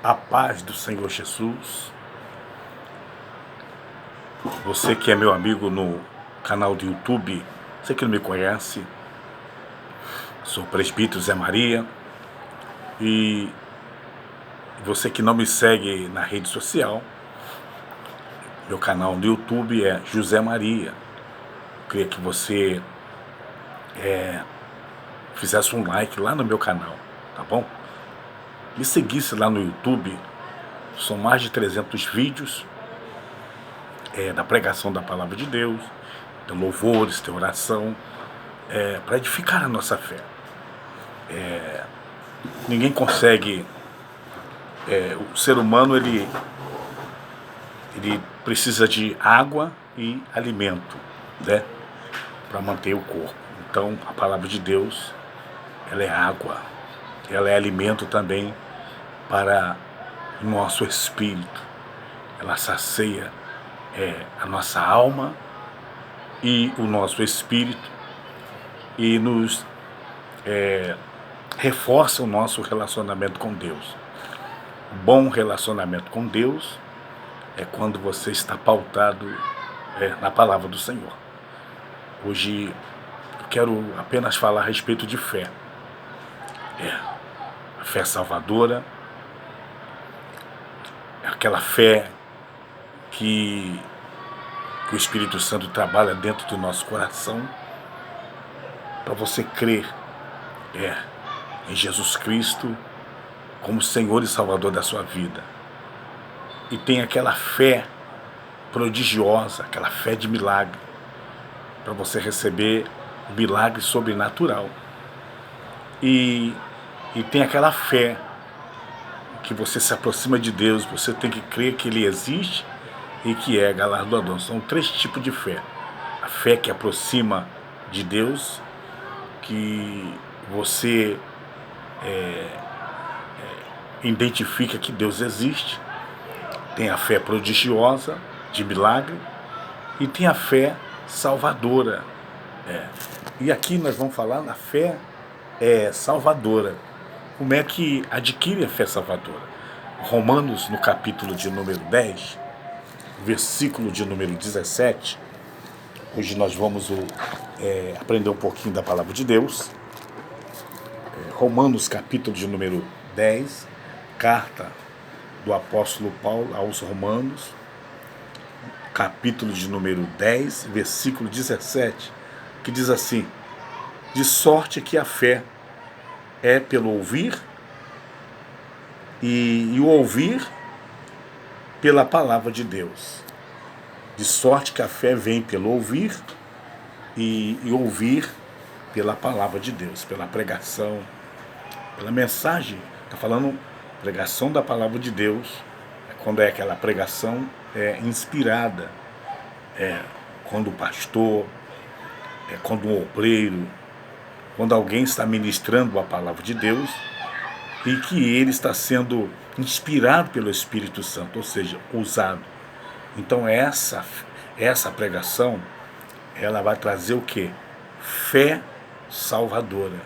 A paz do Senhor Jesus. Você que é meu amigo no canal do YouTube, você que não me conhece, sou o presbítero Zé Maria. E você que não me segue na rede social, meu canal no YouTube é José Maria. Eu queria que você fizesse um like lá no meu canal, tá bom? Me seguisse lá no YouTube. São mais de 300 vídeos da pregação da palavra de Deus, tem louvores, tem oração, para edificar a nossa fé. Ninguém consegue, o ser humano ele precisa de água e alimento, né, para manter o corpo. Então a palavra de Deus, ela é água, ela é alimento também para o nosso espírito. Ela sacia a nossa alma e o nosso espírito e nos reforça o nosso relacionamento com Deus. Um bom relacionamento com Deus é quando você está pautado na palavra do Senhor. Hoje eu quero apenas falar a respeito de fé. A fé salvadora, aquela fé que o Espírito Santo trabalha dentro do nosso coração para você crer em Jesus Cristo como Senhor e Salvador da sua vida. E tem aquela fé prodigiosa, aquela fé de milagre, para você receber o milagre sobrenatural. E tem aquela fé que você se aproxima de Deus, você tem que crer que Ele existe e que é galardoador. São 3 tipos de fé. A fé que aproxima de Deus, que você identifica que Deus existe. Tem a fé prodigiosa, de milagre, e tem a fé salvadora. E aqui nós vamos falar na fé salvadora. Como é que adquire a fé salvadora? Romanos, no capítulo de número 10, versículo de número 17, hoje nós vamos aprender um pouquinho da palavra de Deus. Romanos, capítulo de número 10, carta do apóstolo Paulo aos Romanos, capítulo de número 10, versículo 17, que diz assim: de sorte que a fé é pelo ouvir, e o ouvir pela palavra de Deus. De sorte que a fé vem pelo ouvir e ouvir pela palavra de Deus, pela pregação, pela mensagem. Está falando pregação da palavra de Deus, quando é aquela pregação inspirada, quando o pastor, quando um obreiro, quando alguém está ministrando a palavra de Deus e que ele está sendo inspirado pelo Espírito Santo, ou seja, usado. Então essa pregação, ela vai trazer o quê? Fé salvadora.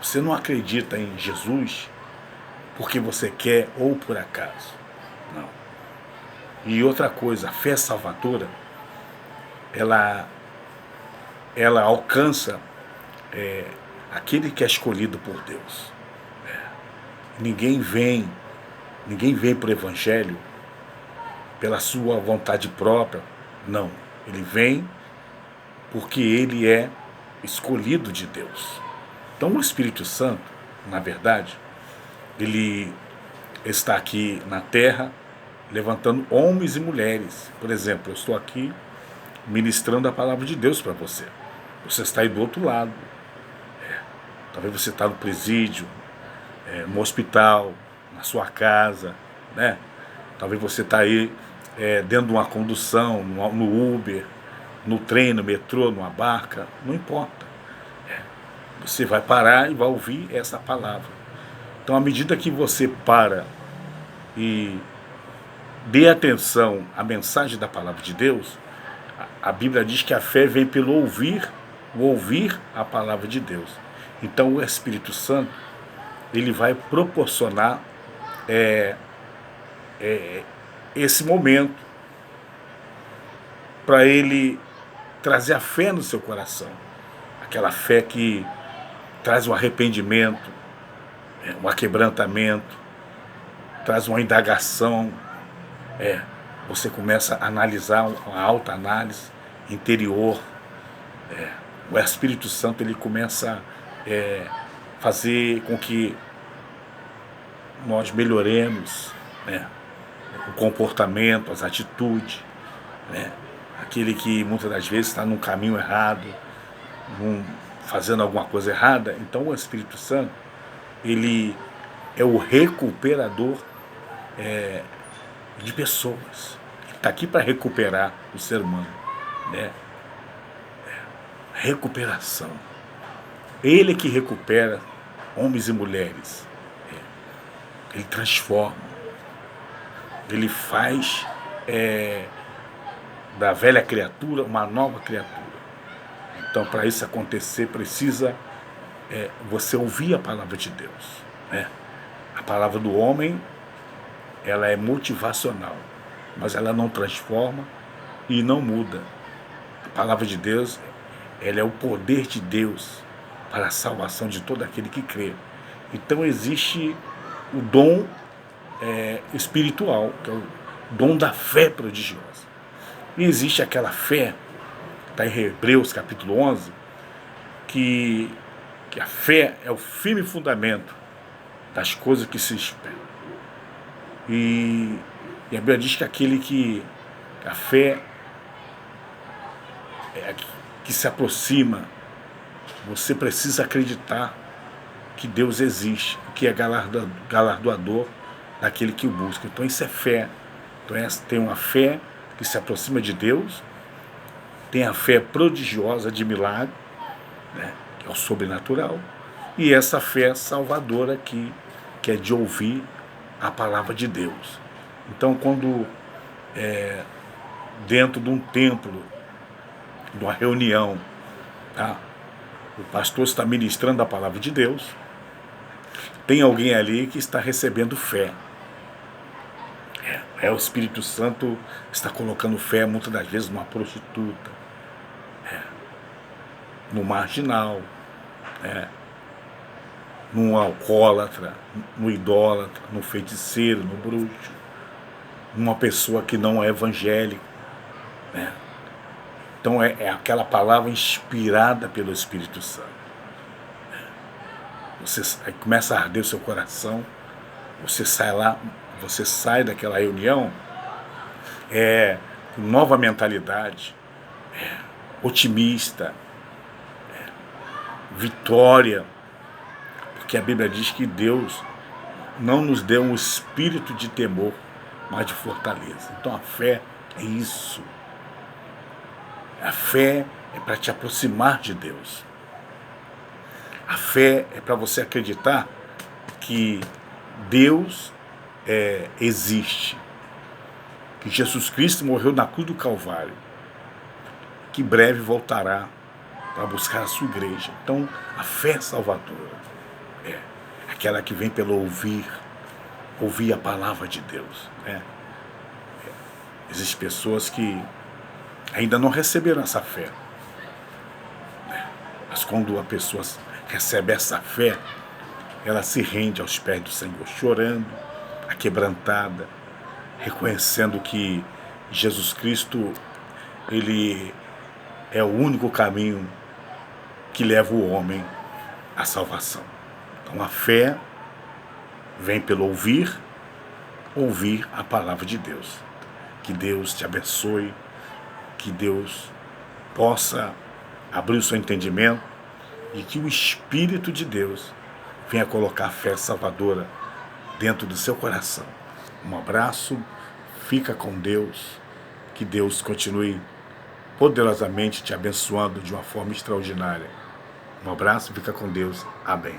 Você não acredita em Jesus porque você quer ou por acaso. Não. E outra coisa, a fé salvadora, ela alcança aquele que é escolhido por Deus. Ninguém vem para o Evangelho pela sua vontade própria. Não. Ele vem porque ele é escolhido de Deus. Então o Espírito Santo, na verdade, ele está aqui na terra levantando homens e mulheres. Por exemplo, eu estou aqui ministrando a palavra de Deus para você. Você está aí do outro lado. Talvez você está no presídio, no hospital, na sua casa, né? Talvez você está aí dentro de uma condução, no Uber, no trem, no metrô, numa barca, não importa. Você vai parar e vai ouvir essa palavra. Então, à medida que você para e dê atenção à mensagem da palavra de Deus, a Bíblia diz que a fé vem pelo ouvir a palavra de Deus. Então o Espírito Santo, ele vai proporcionar esse momento para ele trazer a fé no seu coração, aquela fé que traz um arrependimento, um aquebrantamento, traz uma indagação. Você começa a analisar, uma alta análise interior. O Espírito Santo ele começa a fazer com que nós melhoremos, o comportamento, as atitudes, aquele que muitas das vezes está num caminho errado, fazendo alguma coisa errada. Então o Espírito Santo ele é o recuperador de pessoas. Ele está aqui para recuperar o ser humano, recuperação. Ele é que recupera homens e mulheres. Ele transforma. Ele faz da velha criatura uma nova criatura. Então, para isso acontecer, precisa você ouvir a palavra de Deus. A palavra do homem, ela é motivacional, mas ela não transforma e não muda. A palavra de Deus, ela é o poder de Deus para a salvação de todo aquele que crê. Então existe o dom espiritual, que é o dom da fé prodigiosa. E existe aquela fé, está em Hebreus capítulo 11, que a fé é o firme fundamento das coisas que se esperam. E a Bíblia diz que a fé que se aproxima, você precisa acreditar que Deus existe, que é galardoador daquele que o busca. Então isso é fé. Então tem uma fé que se aproxima de Deus, tem a fé prodigiosa de milagre, que é o sobrenatural, e essa fé salvadora que é de ouvir a palavra de Deus. Então quando dentro de um templo, de uma reunião, o pastor está ministrando a palavra de Deus, tem alguém ali que está recebendo fé. O Espírito Santo está colocando fé muitas das vezes numa prostituta, no marginal, num alcoólatra, no idólatra, no feiticeiro, no bruxo, numa pessoa que não é evangélica. Então é aquela palavra inspirada pelo Espírito Santo. Aí começa a arder o seu coração, você sai lá, você sai daquela reunião com nova mentalidade, otimista, vitória, porque a Bíblia diz que Deus não nos deu um espírito de temor, mas de fortaleza. Então a fé é isso. A fé é para te aproximar de Deus. A fé é para você acreditar que Deus existe, que Jesus Cristo morreu na cruz do Calvário, que breve voltará para buscar a sua igreja. Então a fé salvadora é aquela que vem pelo ouvir a palavra de Deus. Existem pessoas que ainda não receberam essa fé, mas quando a pessoa recebe essa fé, ela se rende aos pés do Senhor, chorando, aquebrantada, reconhecendo que Jesus Cristo, Ele é o único caminho que leva o homem à salvação. Então a fé vem pelo ouvir a palavra de Deus. Que Deus te abençoe, que Deus possa abrir o seu entendimento e que o Espírito de Deus venha colocar a fé salvadora dentro do seu coração. Um abraço, fica com Deus, que Deus continue poderosamente te abençoando de uma forma extraordinária. Um abraço, fica com Deus. Amém.